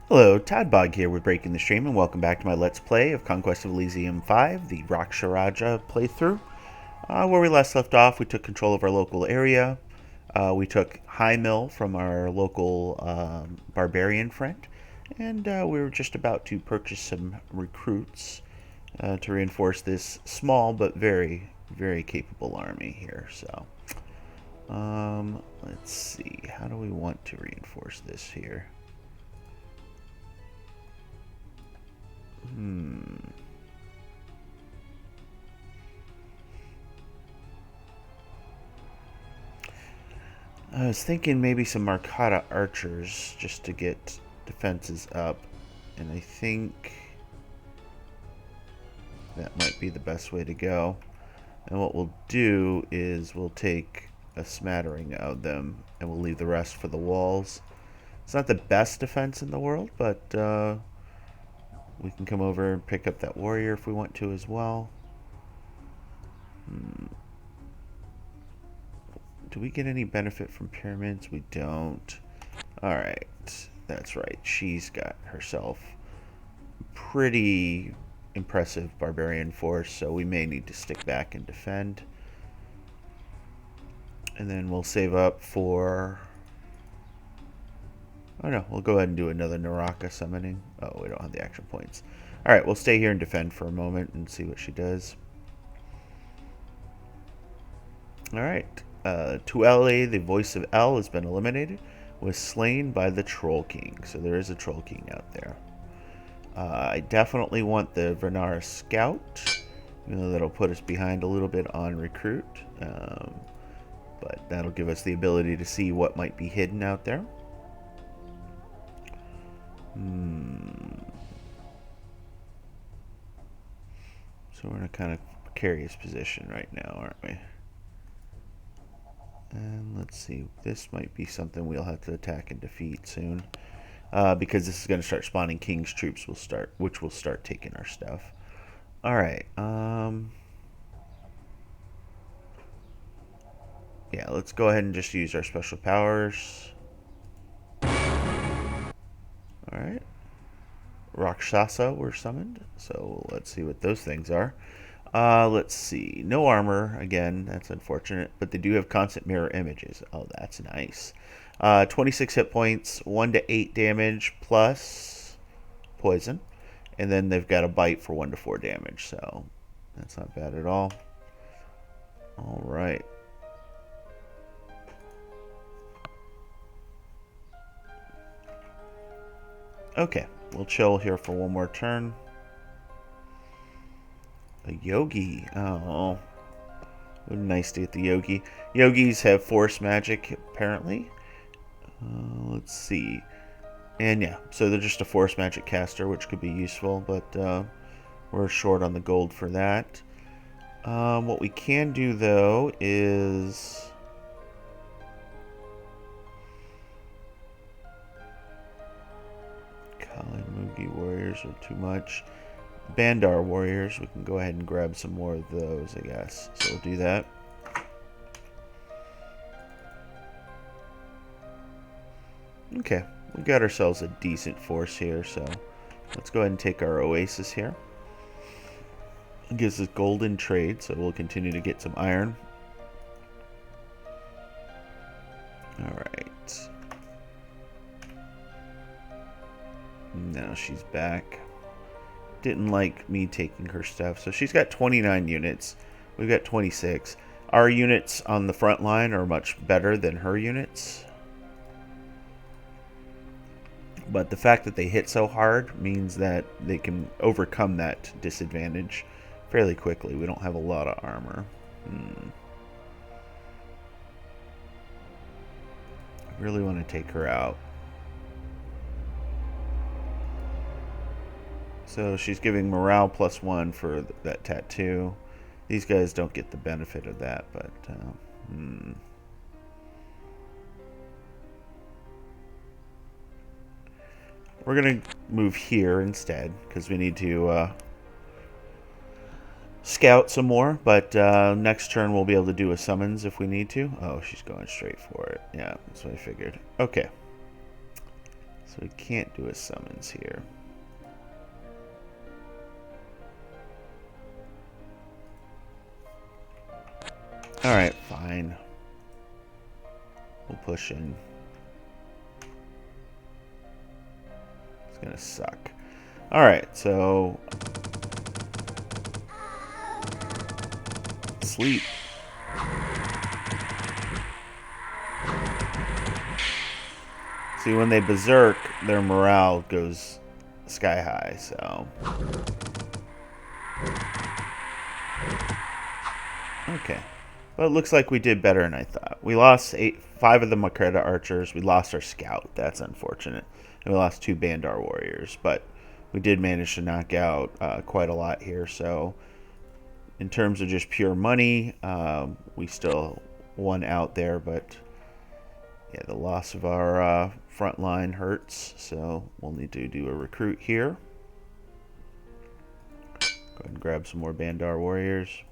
Hello, Toddbog here with Breaking the Stream, and welcome back to my Let's Play of Conquest of Elysium 5, the Raksharaja playthrough. Where we last left off, we took control of our local area. We took High Mill from our local Barbarian friend, and we were just about to purchase some recruits to reinforce this small but very, very capable army here. So, let's see, how do we want to reinforce this here? I was thinking maybe some Marcata archers just to get defenses up, and I think that might be the best way to go. And what we'll do is we'll take a smattering of them and we'll leave the rest for the walls. It's not the best defense in the world, but we can come over and pick up that warrior if we want to as well. Do we get any benefit from pyramids? We don't. Alright, that's right. She's got herself pretty impressive barbarian force, so we may need to stick back and defend. And then we'll save up for... Oh no, we'll go ahead and do another Naraka summoning. Oh, we don't have the action points. Alright, we'll stay here and defend for a moment and see what she does. Alright. Tuele, the voice of El, has been eliminated. Was slain by the Troll King. So there is a Troll King out there. I definitely want the Vernara Scout. Even though that'll put us behind a little bit on recruit. But that'll give us the ability to see what might be hidden out there. So we're in a kind of precarious position right now, aren't we? And let's see, this might be something we'll have to attack and defeat soon. Because this is going to start spawning King's troops, which will start taking our stuff. Alright, yeah, let's go ahead and just use our special powers. Alright. Rakshasa were summoned, so let's see what those things are. Let's see. No armor, again, that's unfortunate, but they do have constant mirror images. Oh, that's nice. 26 hit points, 1 to 8 damage, plus poison. And then they've got a bite for 1 to 4 damage, so that's not bad at all. Alright. Okay, we'll chill here for one more turn. A yogi. Oh. Would be nice to get the yogi. Yogis have force magic, apparently. Let's see. And yeah, so they're just a force magic caster, which could be useful, but we're short on the gold for that. What we can do, though, is... Kali Mugi warriors are too much. Bandar warriors, we can go ahead and grab some more of those, I guess. So we'll do that. Okay, we got ourselves a decent force here, so let's go ahead and take our oasis here. It gives us gold in trade, so we'll continue to get some iron. Alright. Now she's back. Didn't like me taking her stuff. So she's got 29 units. We've got 26. Our units on the front line are much better than her units. But the fact that they hit so hard means that they can overcome that disadvantage fairly quickly. We don't have a lot of armor. I really want to take her out. So she's giving morale +1 for that tattoo. These guys don't get the benefit of that, but... We're going to move here instead, because we need to scout some more. But next turn we'll be able to do a summons if we need to. Oh, she's going straight for it. Yeah, that's what I figured. Okay. So we can't do a summons here. Alright, fine. We'll push in. It's gonna suck. Alright, so... Sleep. See, when they berserk, their morale goes sky high, so... Okay. Well, it looks like we did better than I thought. We lost 5 of the Makreta archers. We lost our scout. That's unfortunate. And we lost 2 Bandar warriors. But we did manage to knock out quite a lot here. So in terms of just pure money, we still won out there. But yeah, the loss of our front line hurts. So we'll need to do a recruit here. Go ahead and grab some more Bandar warriors.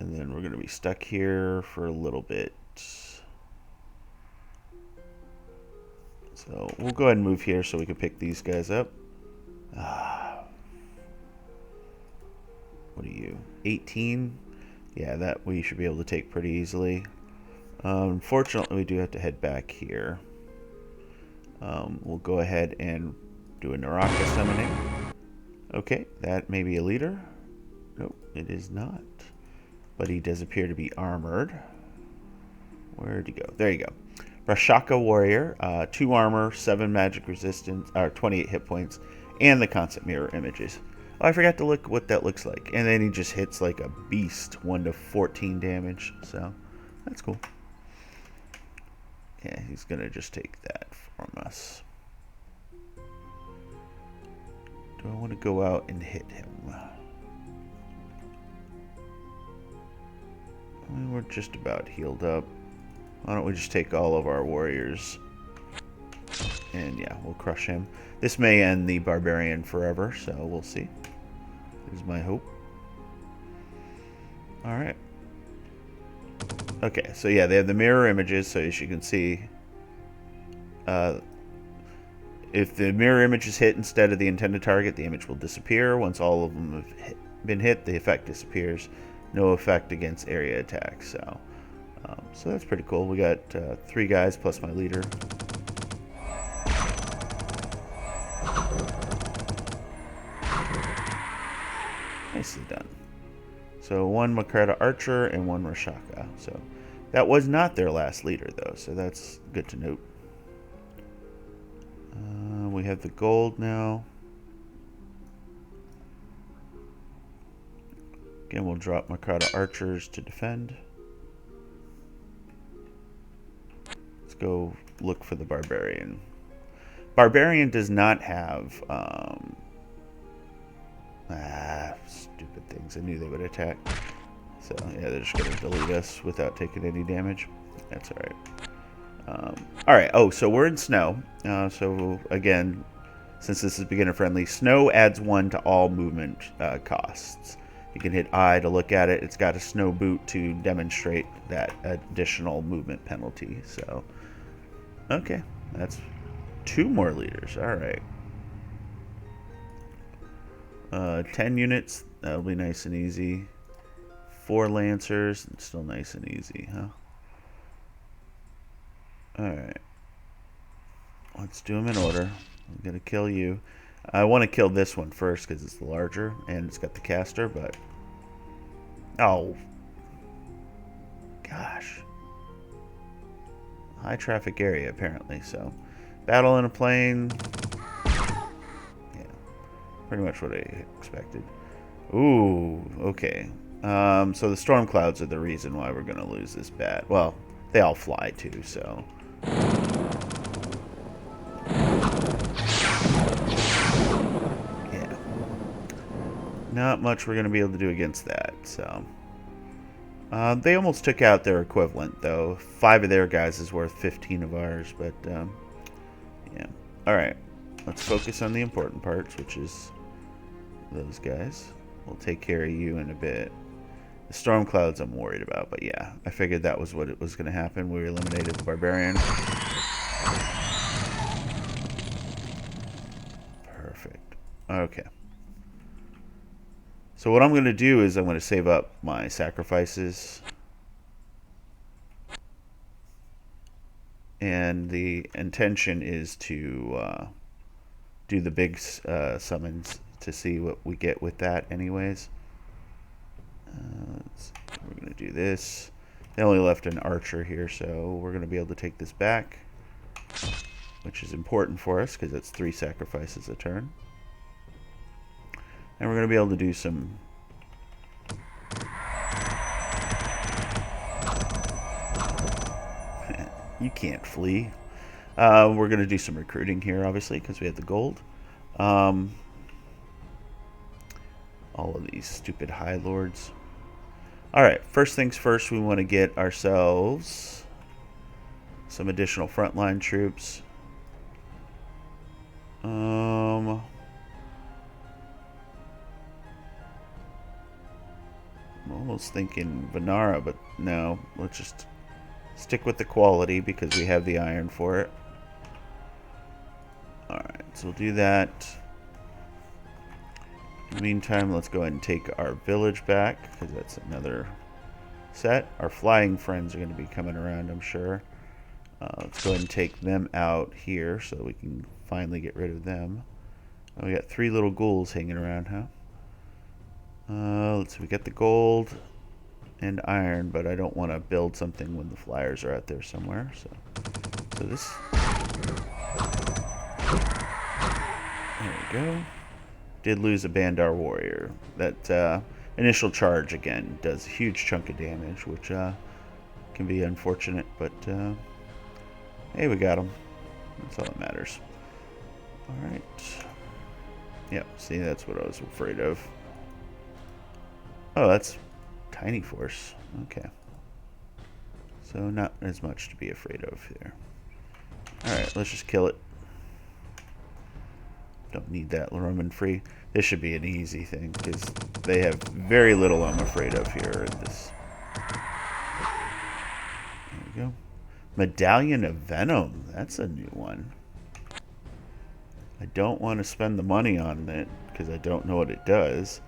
And then we're going to be stuck here for a little bit. So we'll go ahead and move here so we can pick these guys up. What are you? 18? Yeah, that we should be able to take pretty easily. Unfortunately, we do have to head back here. We'll go ahead and do a Naraka summoning. Okay, that may be a leader. Nope, it is not. But he does appear to be armored. Where'd he go? There you go. Raksharaja warrior, 2 armor, 7 magic resistance, or 28 hit points, and the constant mirror images. Oh, I forgot to look what that looks like. And then he just hits like a beast, 1 to 14 damage. So that's cool. Yeah, he's gonna just take that from us. Do I want to go out and hit him? We're just about healed up. Why don't we just take all of our warriors? And yeah, we'll crush him. This may end the Barbarian forever, so we'll see. Is my hope. Alright. Okay, so yeah, they have the mirror images, so as you can see, if the mirror image is hit instead of the intended target, the image will disappear. Once all of them have been hit, the effect disappears. No effect against area attacks. So that's pretty cool. We got 3 guys plus my leader. Nicely done. So 1 Makreta archer and 1 Raksharaja. So that was not their last leader though, so that's good to note. We have the gold now. Again, we'll drop Makreta archers to defend. Let's go look for the Barbarian. Barbarian does not have... stupid things. I knew they would attack. So, yeah, they're just going to delete us without taking any damage. That's alright. Alright, oh, so we're in snow. So, again, since this is beginner friendly, snow adds 1 to all movement costs. You can hit I to look at it. It's got a snow boot to demonstrate that additional movement penalty. So, okay. That's 2 more leaders. Alright. 10 units. That'll be nice and easy. 4 lancers. Still nice and easy, huh? Alright. Let's do them in order. I'm going to kill you. I want to kill this one first because it's the larger and it's got the caster, but... Oh. Gosh. High traffic area, apparently, so... Battle in a plane. Yeah. Pretty much what I expected. Ooh, okay. So the storm clouds are the reason why we're going to lose this bat. Well, they all fly too, so... Not much we're going to be able to do against that, so... they almost took out their equivalent, though. 5 of their guys is worth 15 of ours, but, yeah. Alright, let's focus on the important parts, which is those guys. We'll take care of you in a bit. The storm clouds I'm worried about, but yeah, I figured that was what it was going to happen. We eliminated the Barbarian. Okay. So what I'm going to do is I'm going to save up my sacrifices. And the intention is to do the big summons to see what we get with that anyways. We're going to do this. They only left an archer here, so we're going to be able to take this back, which is important for us because it's 3 sacrifices a turn. And we're going to be able to do some... You can't flee. We're going to do some recruiting here, obviously, because we have the gold. All of these stupid High Lords. Alright, first things first, we want to get ourselves some additional frontline troops. I'm almost thinking Vanara, but no, let's just stick with the quality because we have the iron for it. Alright, so we'll do that. In the meantime, let's go ahead and take our village back, because that's another set. Our flying friends are going to be coming around, I'm sure. Let's go ahead and take them out here, so we can finally get rid of them. Oh, we got 3 little ghouls hanging around, huh? Let's see, we got the gold and iron, but I don't want to build something when the flyers are out there somewhere. So this... There we go. Did lose a Bandar warrior. That initial charge again does a huge chunk of damage, which can be unfortunate, but hey, we got him. That's all that matters. Alright. Yep, see, that's what I was afraid of. Oh, that's tiny force. Okay. So not as much to be afraid of here. Alright, let's just kill it. Don't need that Roman free. This should be an easy thing, because they have very little I'm afraid of here in this. There we go. Medallion of Venom. That's a new one. I don't want to spend the money on it, because I don't know what it does.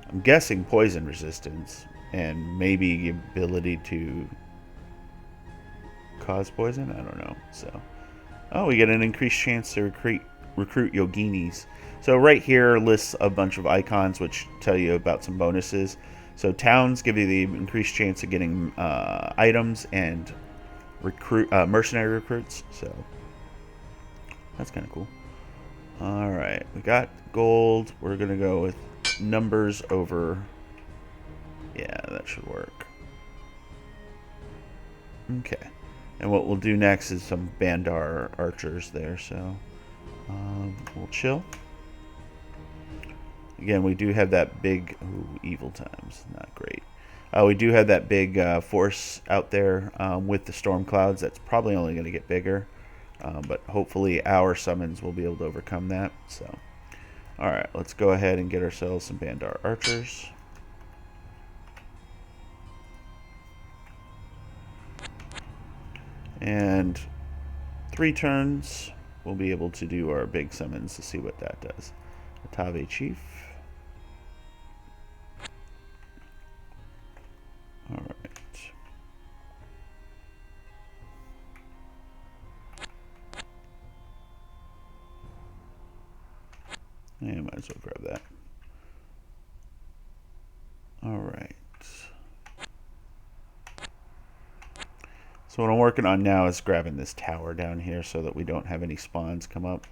I'm guessing poison resistance, and maybe the ability to cause poison? I don't know. So, oh, we get an increased chance to recruit yoginis. So right here lists a bunch of icons which tell you about some bonuses. So towns give you the increased chance of getting items and mercenary recruits. So that's kind of cool. Alright, we got gold. We're going to go with numbers over... Yeah, that should work. Okay. And what we'll do next is some Bandar archers there, so we'll chill. Again, we do have that big... Ooh, evil times. Not great. We do have that big force out there with the storm clouds. That's probably only going to get bigger. But hopefully our summons will be able to overcome that. So, alright, let's go ahead and get ourselves some Bandar archers. And 3 turns, we'll be able to do our big summons to see what that does. Atave Chief. Alright. Yeah, might as well grab that. Alright. So what I'm working on now is grabbing this tower down here so that we don't have any spawns come up.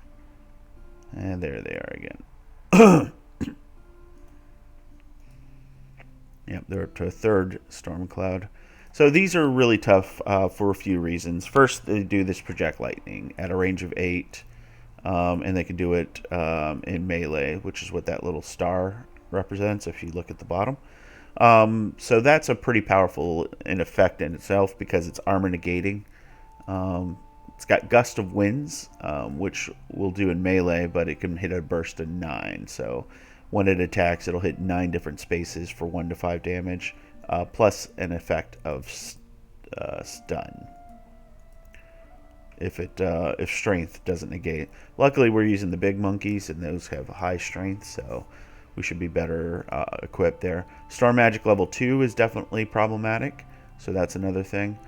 And there they are again. Yep, they're up to a 3rd storm cloud. So these are really tough for a few reasons. First, they do this project lightning at a range of 8. And they can do it in melee, which is what that little star represents if you look at the bottom. So that's a pretty powerful in effect in itself because it's armor negating. It's got gust of winds, which we'll do in melee, but it can hit a burst of 9. So when it attacks, it'll hit 9 different spaces for 1 to 5 damage, plus an effect of stun. if strength doesn't negate. Luckily, we're using the big monkeys, and those have high strength, so we should be better equipped there. Storm Magic level 2 is definitely problematic, so that's another thing.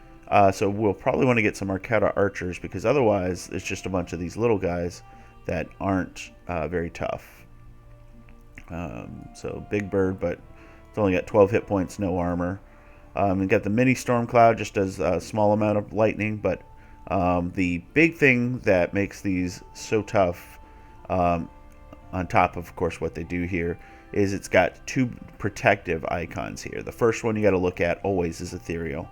So we'll probably want to get some Arcata archers, because otherwise it's just a bunch of these little guys that aren't very tough. So big bird, but it's only got 12 hit points, no armor. We got the mini storm cloud, just does a small amount of lightning, but the big thing that makes these so tough, on top of course what they do here, is it's got 2 protective icons here. The first one you got to look at always is ethereal.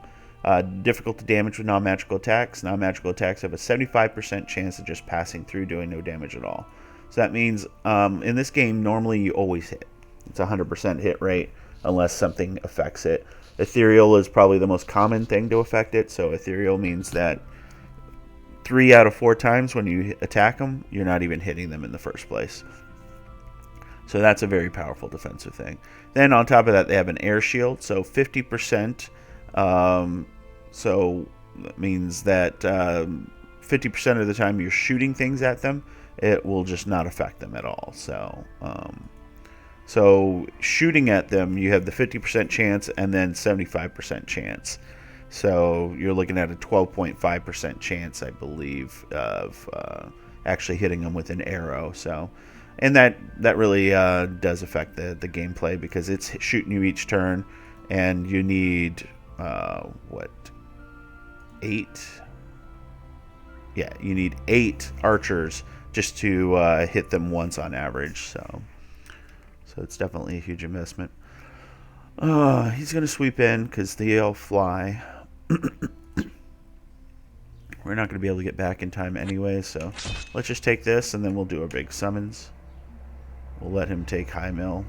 Difficult to damage with non-magical attacks. Non-magical attacks have a 75% chance of just passing through, doing no damage at all. So that means in this game, normally you always hit. It's a 100% hit rate unless something affects it. Ethereal is probably the most common thing to affect it. So ethereal means that 3 out of 4 times when you attack them, you're not even hitting them in the first place. So that's a very powerful defensive thing. Then on top of that, they have an air shield. So 50%. So that means that 50% of the time you're shooting things at them, it will just not affect them at all. So shooting at them, you have the 50% chance and then 75% chance. So you're looking at a 12.5% chance, I believe, of actually hitting them with an arrow. So, and that really does affect the gameplay, because it's shooting you each turn, and you need 8? Yeah, you need 8 archers just to hit them once on average. So it's definitely a huge investment. He's going to sweep in because they'll fly. We're not going to be able to get back in time anyway, so let's just take this, and then we'll do our big summons. We'll let him take High Mill.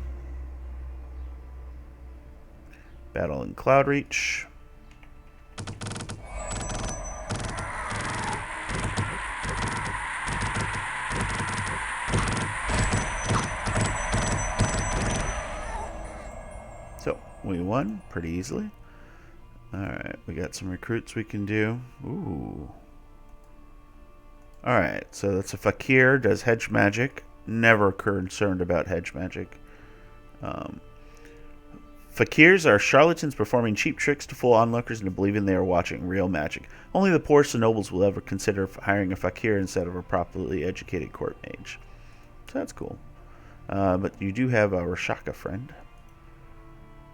Battle in Cloud Reach. So, we won pretty easily. Alright, we got some recruits we can do. Ooh. Alright, so that's a Fakir, does hedge magic. Never concerned about hedge magic. Fakirs are charlatans performing cheap tricks to fool onlookers into believing they are watching real magic. Only the poorest of nobles will ever consider hiring a fakir instead of a properly educated court mage. So that's cool. But you do have a Rakshaka friend.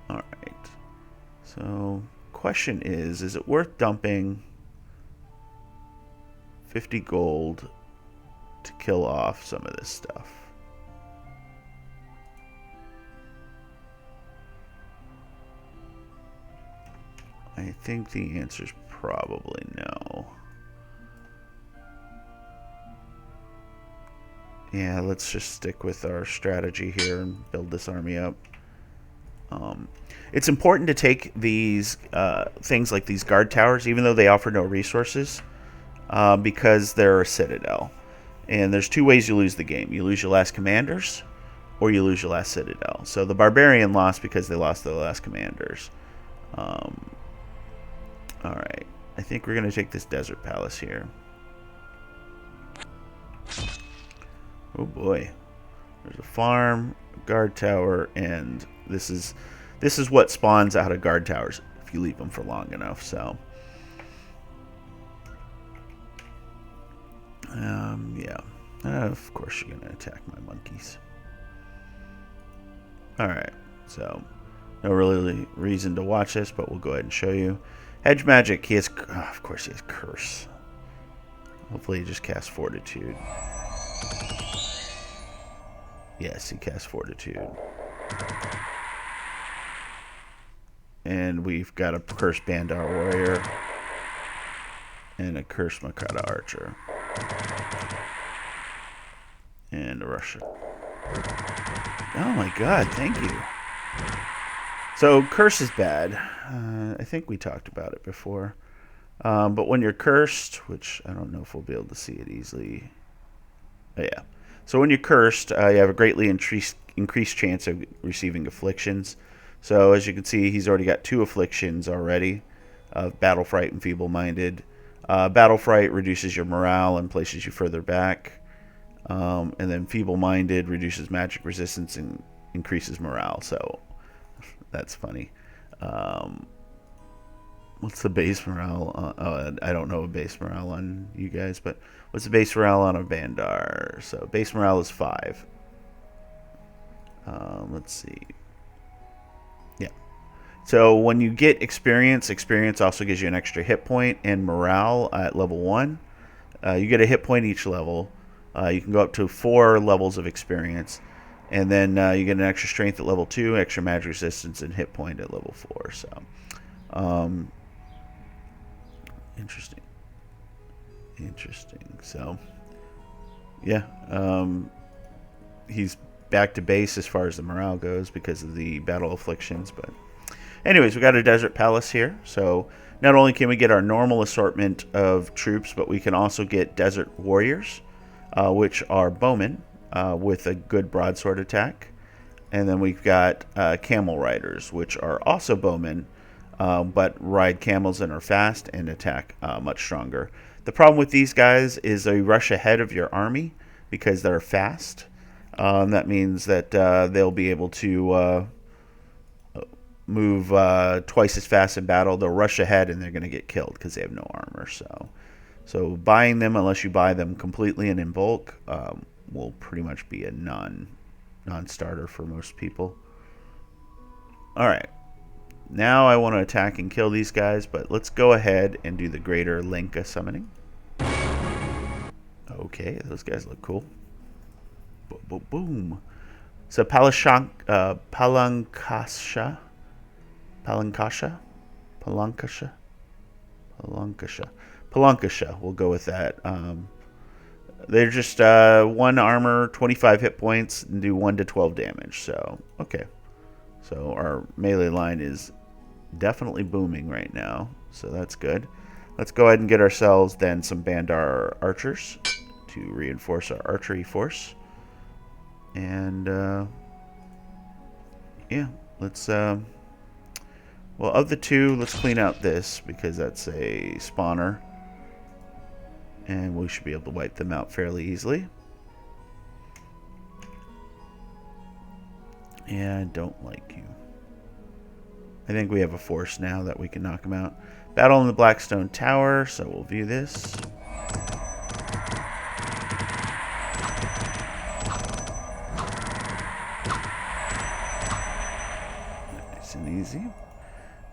Alright. So, question is it worth dumping 50 gold to kill off some of this stuff? I think the answer is probably no. Yeah, let's just stick with our strategy here and build this army up. It's important to take these things like these guard towers, even though they offer no resources, because they're a citadel. And there's 2 ways you lose the game. You lose your last commanders, or you lose your last citadel. So the Barbarian lost because they lost their last commanders. Alright, I think we're going to take this desert palace here. Oh boy. There's a farm, a guard tower, and this is what spawns out of guard towers if you leave them for long enough. So, yeah. Of course you're going to attack my monkeys. Alright, so no really reason to watch this, but we'll go ahead and show you. Hedge magic, he has, of course he has curse. Hopefully he just casts fortitude. Yes, he casts fortitude. And we've got a cursed Bandar warrior and a cursed Makata archer. And a Russia. Oh my god, thank you. So, curse is bad. I think we talked about it before. But when you're cursed, which I don't know if we'll be able to see it easily. Oh, yeah. So when you're cursed, you have a greatly increased chance of receiving afflictions. So as you can see, he's already got 2 afflictions already. Battle Fright and Feeble-Minded. Battle Fright reduces your morale and places you further back. And then Feeble-Minded reduces magic resistance and increases morale. So that's funny. What's the base morale? I don't know a base morale on you guys, but what's the base morale on a Bandar? So base morale is 5. Let's see. Yeah. So when you get experience, experience also gives you an extra hit point and morale at level 1. You get a hit point each level. You can go up to 4 levels of experience. And then you get an extra strength at level 2, extra magic resistance, and hit point at level 4. So, interesting. So, yeah. He's back to base as far as the morale goes because of the battle afflictions. But anyways, we got a desert palace here. So not only can we get our normal assortment of troops, but we can also get desert warriors, which are bowmen with a good broadsword attack. And then we've got camel riders, which are also bowmen, but ride camels and are fast and attack much stronger. The problem with these guys is they rush ahead of your army because they're fast. That means that they'll be able to move twice as fast in battle. They'll rush ahead and they're going to get killed because they have no armor. So buying them, unless you buy them completely and in bulk, will pretty much be a non-starter for most people. All right. Now I want to attack and kill these guys, but let's go ahead and do the Greater Lenka summoning. Okay, those guys look cool. Boom. So Palankasha We'll go with that. They're just 1 armor, 25 hit points, and do 1 to 12 damage. So, okay. So our melee line is definitely booming right now. So that's good. Let's go ahead and get ourselves then some Bandar archers to reinforce our archery force. And, yeah, let's, well, of the 2, let's clean out this because that's a spawner. And we should be able to wipe them out fairly easily. Yeah, I don't like you. I think we have a force now that we can knock them out. Battle in the Blackstone Tower, so we'll view this. Nice and easy.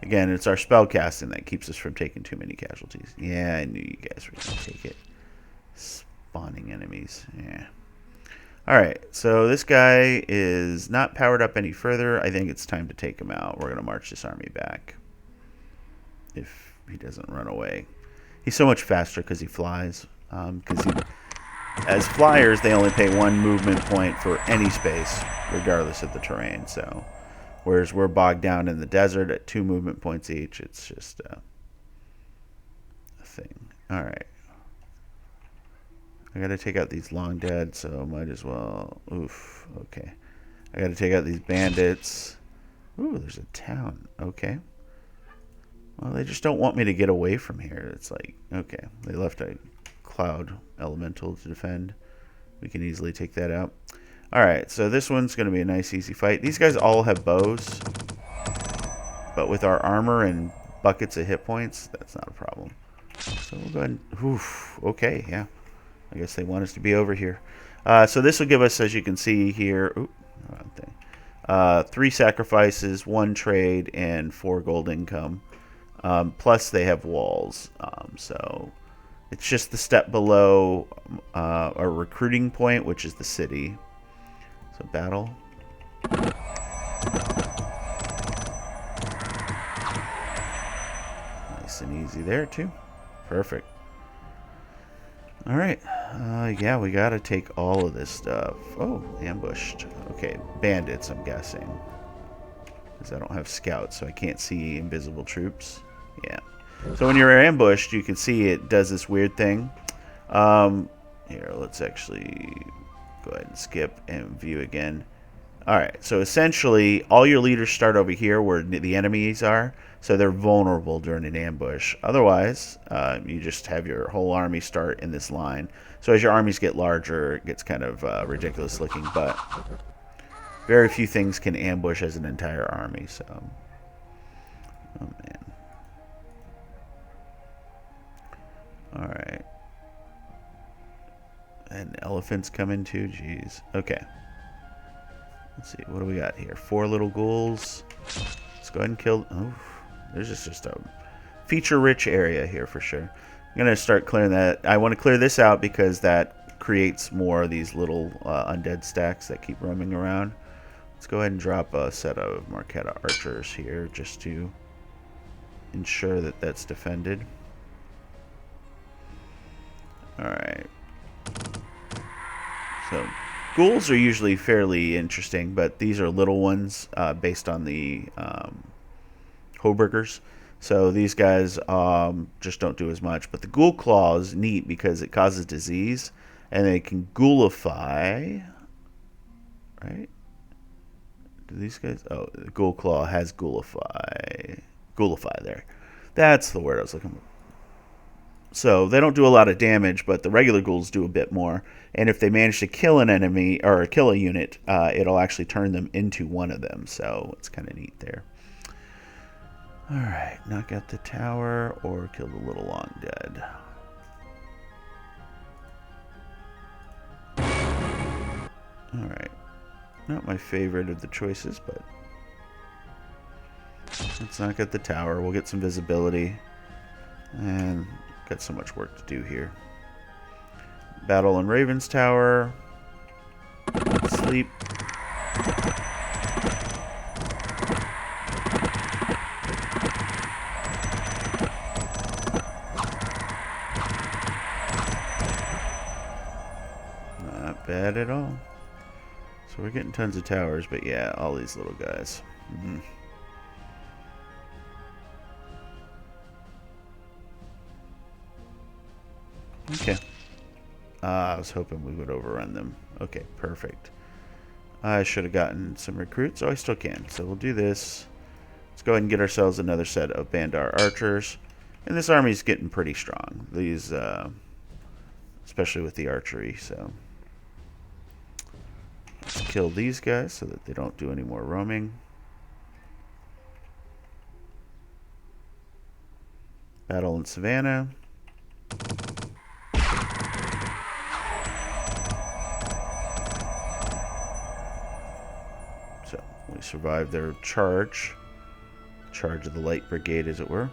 Again, it's our spell casting that keeps us from taking too many casualties. Yeah, I knew you guys were going to take it. Spawning enemies. Yeah. Alright, so this guy is not powered up any further. I think it's time to take him out. We're going to march this army back. If he doesn't run away. He's so much faster because he flies. As flyers, they only pay 1 movement point for any space, regardless of the terrain. So, whereas we're bogged down in the desert at 2 movement points each, it's just a thing. Alright. I gotta take out these long dead, so might as well. Oof. Okay. I gotta take out these bandits. Ooh, there's a town. Okay. Well, they just don't want me to get away from here. It's like, okay. They left a cloud elemental to defend. We can easily take that out. Alright, so this one's gonna be a nice, easy fight. These guys all have bows. But with our armor and buckets of hit points, that's not a problem. So we'll go ahead and. Oof. Okay, yeah. I guess they want us to be over here. So this will give us, as you can see here, 3 sacrifices, 1 trade, and 4 gold income. Plus they have walls. So it's just the step below our recruiting point, which is the city. So battle. Nice and easy there too. Perfect. Alright, yeah, we gotta take all of this stuff. Oh, ambushed. Okay, bandits, I'm guessing. Because I don't have scouts, so I can't see invisible troops. Yeah. So when you're ambushed, you can see it does this weird thing. Here, let's actually go ahead and skip and view again. Alright, so essentially, all your leaders start over here where the enemies are, so they're vulnerable during an ambush. Otherwise, you just have your whole army start in this line. So as your armies get larger, it gets kind of ridiculous looking, but very few things can ambush as an entire army, so... Oh, man. Alright. And elephants come in too, jeez. Okay. Let's see, what do we got here? 4 little ghouls. Let's go ahead and kill... Oh, there's just a feature-rich area here for sure. I'm going to start clearing that. I want to clear this out because that creates more of these little undead stacks that keep roaming around. Let's go ahead and drop a set of Marquetta archers here just to ensure that that's defended. Alright. So... ghouls are usually fairly interesting, but these are little ones based on the Hoburgers. So these guys just don't do as much. But the ghoul claw is neat because it causes disease, and they can ghoulify. Right? Do these guys? Oh, the ghoul claw has ghoulify. Ghoulify there. That's the word I was looking for. So they don't do a lot of damage, but the regular ghouls do a bit more. And if they manage to kill an enemy or kill a unit, it'll actually turn them into one of them. So it's kind of neat there. All right, knock out the tower or kill the little long dead. All right, not my favorite of the choices, but let's knock out the tower. We'll get some visibility and. Got so much work to do here. Battle on Raven's Tower. Sleep. Not bad at all. So we're getting tons of towers, but yeah, all these little guys. Mm-hmm. Okay. I was hoping we would overrun them. Okay, perfect. I should have gotten some recruits. Oh, I still can. So we'll do this. Let's go ahead and get ourselves another set of Bandar archers. And this army's getting pretty strong. These, especially with the archery, so. Let's kill these guys so that they don't do any more roaming. Battle in Savannah. We survived their charge of the light brigade, as it were.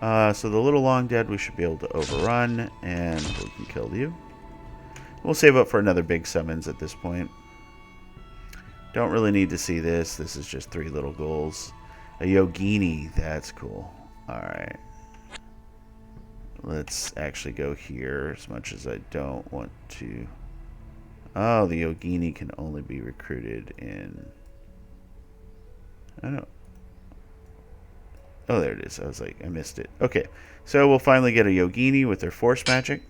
So the little long dead we should be able to overrun, and we can kill you. We'll save up for another big summons at this point. Don't really need to see this. This is just 3 little ghouls. A Yogini, that's cool. Alright. Let's actually go here, as much as I don't want to. Oh, the Yogini can only be recruited in... I don't. Oh, there it is. I was like, I missed it. Okay, so we'll finally get a Yogini with their force magic.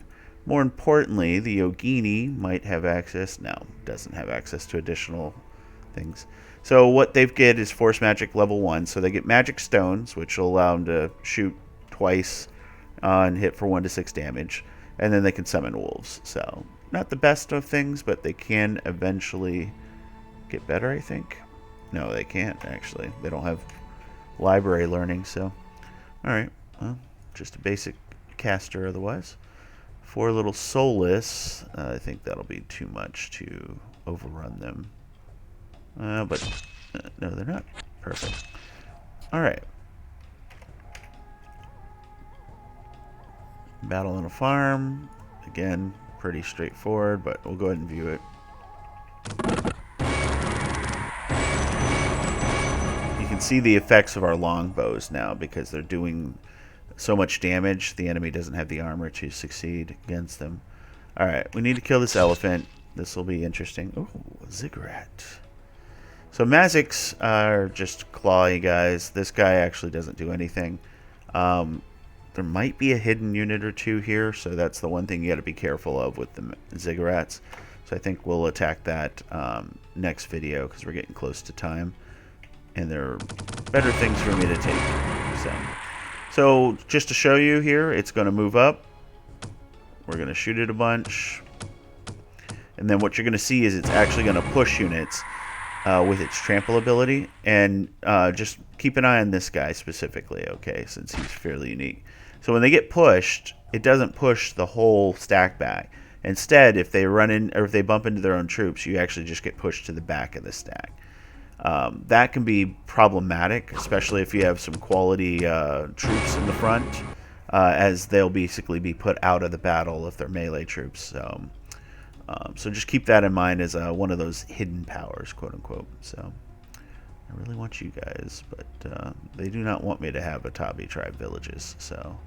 More importantly, the Yogini might have access. No, doesn't have access to additional things. So what they get is force magic level 1. So they get magic stones, which will allow them to shoot twice and hit for 1 to 6 damage. And then they can summon wolves. So not the best of things, but they can eventually get better, I think. No, they can't, actually. They don't have library learning, so... Alright, well, just a basic caster otherwise. 4 little soulless. I think that'll be too much to overrun them. But, no, they're not. Perfect. Alright. Battle on a farm. Again, pretty straightforward, but we'll go ahead and view it. You can see the effects of our longbows now because they're doing so much damage. The enemy doesn't have the armor to succeed against them. Alright, we need to kill this elephant. This will be interesting. Oh, a ziggurat. So Maziks are just clawy guys. This guy actually doesn't do anything. There might be a hidden unit or two here, so that's the one thing you got to be careful of with the ziggurats. So I think we'll attack that next video because we're getting close to time, and there are better things for me to take. So just to show you here, it's going to move up. We're going to shoot it a bunch. And then what you're going to see is it's actually going to push units with its trample ability. And just keep an eye on this guy specifically, okay, since he's fairly unique. So when they get pushed, it doesn't push the whole stack back. Instead, if they run in or if they bump into their own troops, you actually just get pushed to the back of the stack. That can be problematic, especially if you have some quality troops in the front, as they'll basically be put out of the battle if they're melee troops. So just keep that in mind as one of those hidden powers, quote unquote. So I really want you guys, but they do not want me to have Atabi tribe villages. So,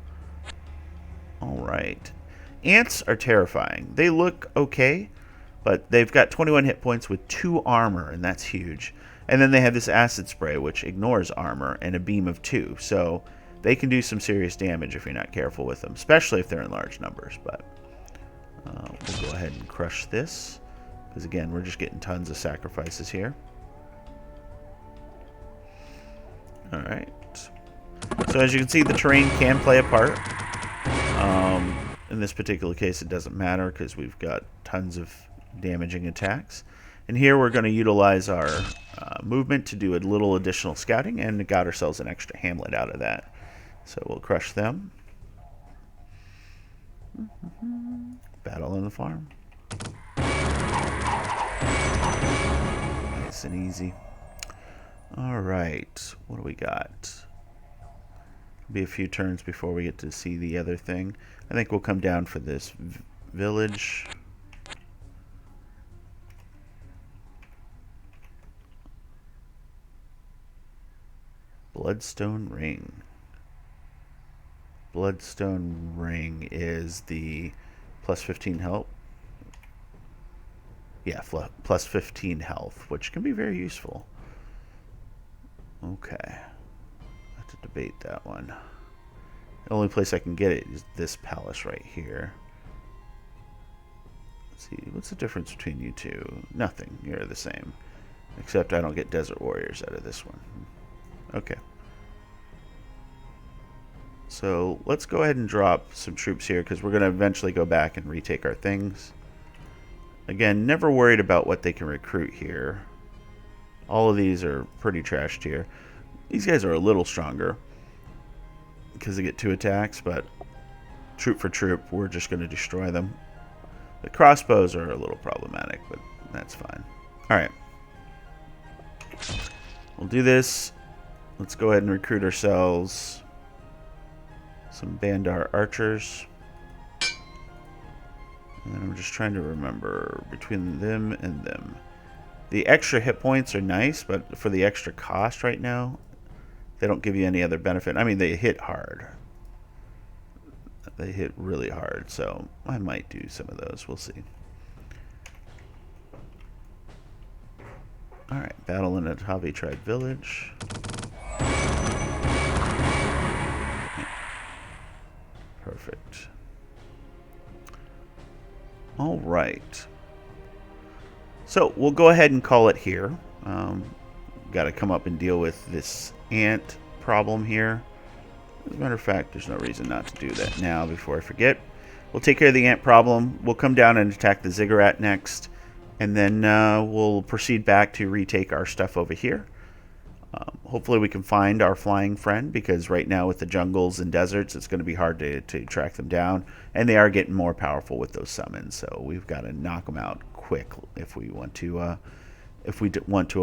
all right. Ants are terrifying. They look okay, but they've got 21 hit points with 2 armor, and that's huge. And then they have this acid spray, which ignores armor, and a beam of 2. So they can do some serious damage if you're not careful with them, especially if they're in large numbers. But we'll go ahead and crush this, because again, we're just getting tons of sacrifices here. All right. So as you can see, the terrain can play a part. In this particular case, it doesn't matter because we've got tons of damaging attacks. And here we're going to utilize our movement to do a little additional scouting, and got ourselves an extra hamlet out of that. So we'll crush them. Battle on the farm. Nice and easy. All right, what do we got? Be a few turns before we get to see the other thing. I think we'll come down for this village. Bloodstone Ring. Bloodstone Ring is the plus 15 health. Yeah, plus 15 health, which can be very useful. Okay. I have to debate that one. The only place I can get it is this palace right here. Let's see, what's the difference between you two? Nothing. You're the same. Except I don't get Desert Warriors out of this one. Okay. So let's go ahead and drop some troops here, because we're going to eventually go back and retake our things. Again, never worried about what they can recruit here. All of these are pretty trashed here. These guys are a little stronger because they get 2 attacks, but troop for troop, we're just going to destroy them. The crossbows are a little problematic, but that's fine. Alright. We'll do this. Let's go ahead and recruit ourselves some Bandar archers. And I'm just trying to remember between them and them. The extra hit points are nice, but for the extra cost right now, they don't give you any other benefit. I mean, they hit hard. They hit really hard, so I might do some of those. We'll see. Alright, battle in a Tavi tribe village. Perfect. Alright. So, we'll go ahead and call it here. Got to come up and deal with this ant problem here. As a matter of fact, there's no reason not to do that now before I forget. We'll take care of the ant problem. We'll come down and attack the ziggurat next. And then we'll proceed back to retake our stuff over here. Hopefully we can find our flying friend, because right now with the jungles and deserts, it's going to be hard to track them down. And they are getting more powerful with those summons, so we've got to knock them out quick if we want to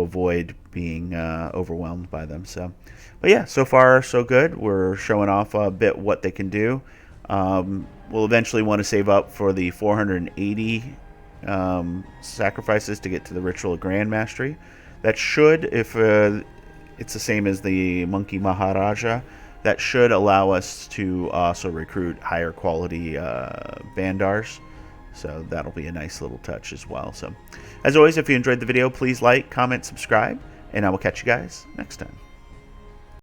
avoid being overwhelmed by them. So, but yeah, so far so good. We're showing off a bit what they can do. We'll eventually want to save up for the 480 sacrifices to get to the Ritual of Grand Mastery. That should, if it's the same as the Monkey Maharaja, that should allow us to also recruit higher quality Bandars. So that'll be a nice little touch as well. So as always, if you enjoyed the video, please like, comment, subscribe, and I will catch you guys next time.